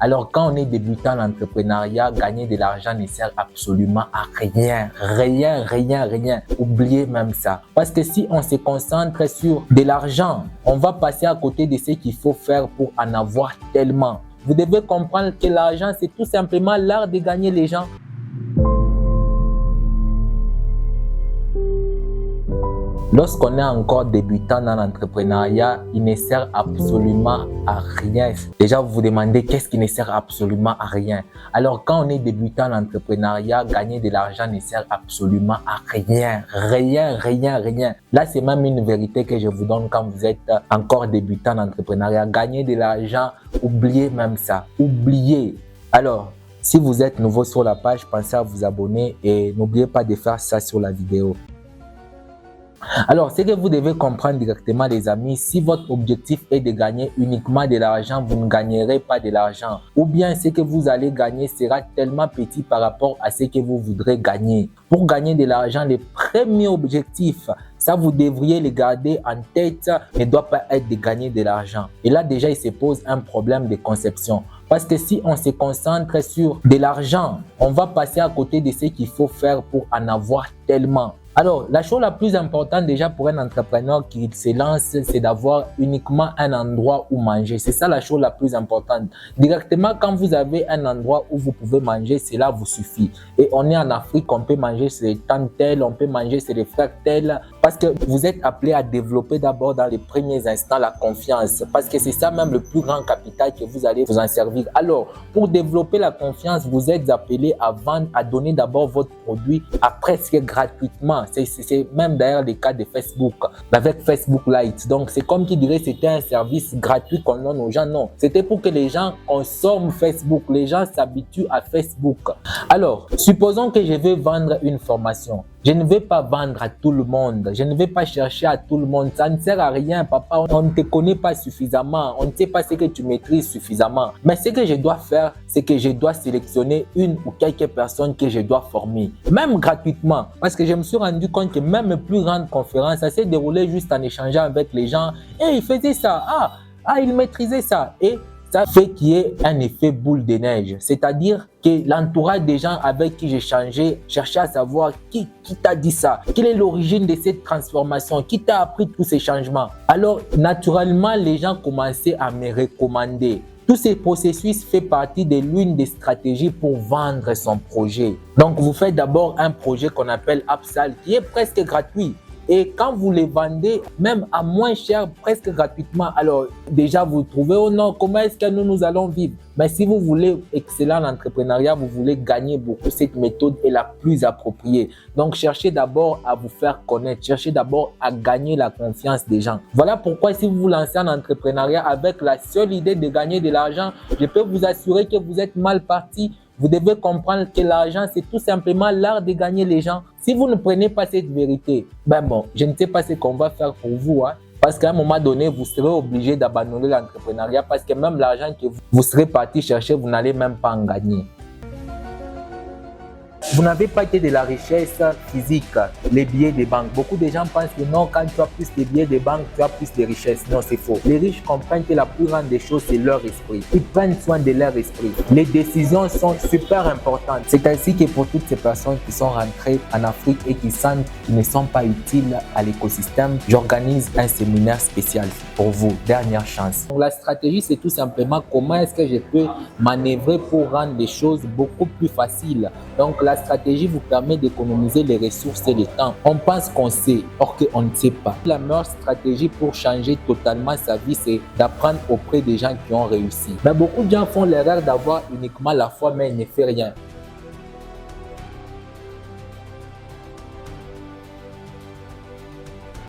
Alors, quand on est débutant en entrepreneuriat, gagner de l'argent ne sert absolument à rien. Rien. Oubliez même ça. Parce que si on se concentre sur de l'argent, on va passer à côté de ce qu'il faut faire pour en avoir tellement. Vous devez comprendre que l'argent, c'est tout simplement l'art de gagner les gens. Lorsqu'on est encore débutant dans l'entrepreneuriat, il ne sert absolument à rien. Déjà, vous vous demandez qu'est-ce qui ne sert absolument à rien. Alors, quand on est débutant dans l'entrepreneuriat, gagner de l'argent ne sert absolument à rien. Rien. Là, c'est même une vérité que je vous donne quand vous êtes encore débutant dans l'entrepreneuriat. Gagner de l'argent, oubliez même ça. Oubliez. Alors, si vous êtes nouveau sur la page, pensez à vous abonner et n'oubliez pas de faire ça sur la vidéo. Alors, ce que vous devez comprendre directement, les amis, si votre objectif est de gagner uniquement de l'argent, vous ne gagnerez pas de l'argent. Ou bien ce que vous allez gagner sera tellement petit par rapport à ce que vous voudrez gagner. Pour gagner de l'argent, le premier objectif, ça vous devriez le garder en tête, ne doit pas être de gagner de l'argent. Et là, déjà, il se pose un problème de conception. Parce que si on se concentre sur de l'argent, on va passer à côté de ce qu'il faut faire pour en avoir tellement. Alors, la chose la plus importante déjà pour un entrepreneur qui se lance, c'est d'avoir uniquement un endroit où manger. C'est ça la chose la plus importante. Directement, quand vous avez un endroit où vous pouvez manger, cela vous suffit. Et on est en Afrique, on peut manger sur les temps tels, on peut manger sur les frères tels. Parce que vous êtes appelé à développer d'abord dans les premiers instants la confiance. Parce que c'est ça même le plus grand capital que vous allez vous en servir. Alors, pour développer la confiance, vous êtes appelé à vendre, à donner d'abord votre produit à presque gratuitement. C'est même d'ailleurs le cas de Facebook, avec Facebook Lite. Donc, c'est comme qui dirait que c'était un service gratuit qu'on donne aux gens. Non, c'était pour que les gens consomment Facebook, les gens s'habituent à Facebook. Alors, supposons que je veux vendre une formation. Je ne vais pas vendre à tout le monde. Je ne vais pas chercher à tout le monde. Ça ne sert à rien, papa. On ne te connaît pas suffisamment. On ne sait pas ce que tu maîtrises suffisamment. Mais ce que je dois faire, c'est que je dois sélectionner une ou quelques personnes que je dois former. Même gratuitement. Parce que je me suis rendu compte que même les plus grandes conférences, ça s'est déroulé juste en échangeant avec les gens. Et il faisait ça. Il maîtrisait ça. Et ça fait qu'il y ait un effet boule de neige. C'est-à-dire que l'entourage des gens avec qui j'ai changé cherchait à savoir qui t'a dit ça, quelle est l'origine de cette transformation, qui t'a appris tous ces changements. Alors, naturellement, les gens commençaient à me recommander. Tous ces processus font partie de l'une des stratégies pour vendre son projet. Donc, vous faites d'abord un projet qu'on appelle Upsell qui est presque gratuit. Et quand vous les vendez, même à moins cher, presque gratuitement, alors déjà vous trouvez, oh non, comment est-ce que nous allons vivre? Mais si vous voulez excellent en entrepreneuriat, vous voulez gagner beaucoup, cette méthode est la plus appropriée. Donc, cherchez d'abord à vous faire connaître, cherchez d'abord à gagner la confiance des gens. Voilà pourquoi si vous vous lancez en entrepreneuriat avec la seule idée de gagner de l'argent, je peux vous assurer que vous êtes mal parti. Vous devez comprendre que l'argent, c'est tout simplement l'art de gagner les gens. Si vous ne prenez pas cette vérité, je ne sais pas ce qu'on va faire pour vous. Parce qu'à un moment donné, vous serez obligé d'abandonner l'entrepreneuriat parce que même l'argent que vous serez parti chercher, vous n'allez même pas en gagner. Vous n'avez pas que de la richesse physique, les billets de banque. Beaucoup de gens pensent que non, quand tu as plus de billets de banque, tu as plus de richesse. Non, c'est faux. Les riches comprennent que la plus grande des choses, c'est leur esprit. Ils prennent soin de leur esprit. Les décisions sont super importantes. C'est ainsi que pour toutes ces personnes qui sont rentrées en Afrique et qui sentent qu'ils ne sont pas utiles à l'écosystème, j'organise un séminaire spécial pour vous. Dernière chance. Donc, la stratégie, c'est tout simplement comment est-ce que je peux manœuvrer pour rendre les choses beaucoup plus faciles. Donc, la stratégie vous permet d'économiser les ressources et le temps. On pense qu'on sait, or qu'on ne sait pas. La meilleure stratégie pour changer totalement sa vie, c'est d'apprendre auprès des gens qui ont réussi. Mais beaucoup de gens font l'erreur d'avoir uniquement la foi, mais ils ne font rien.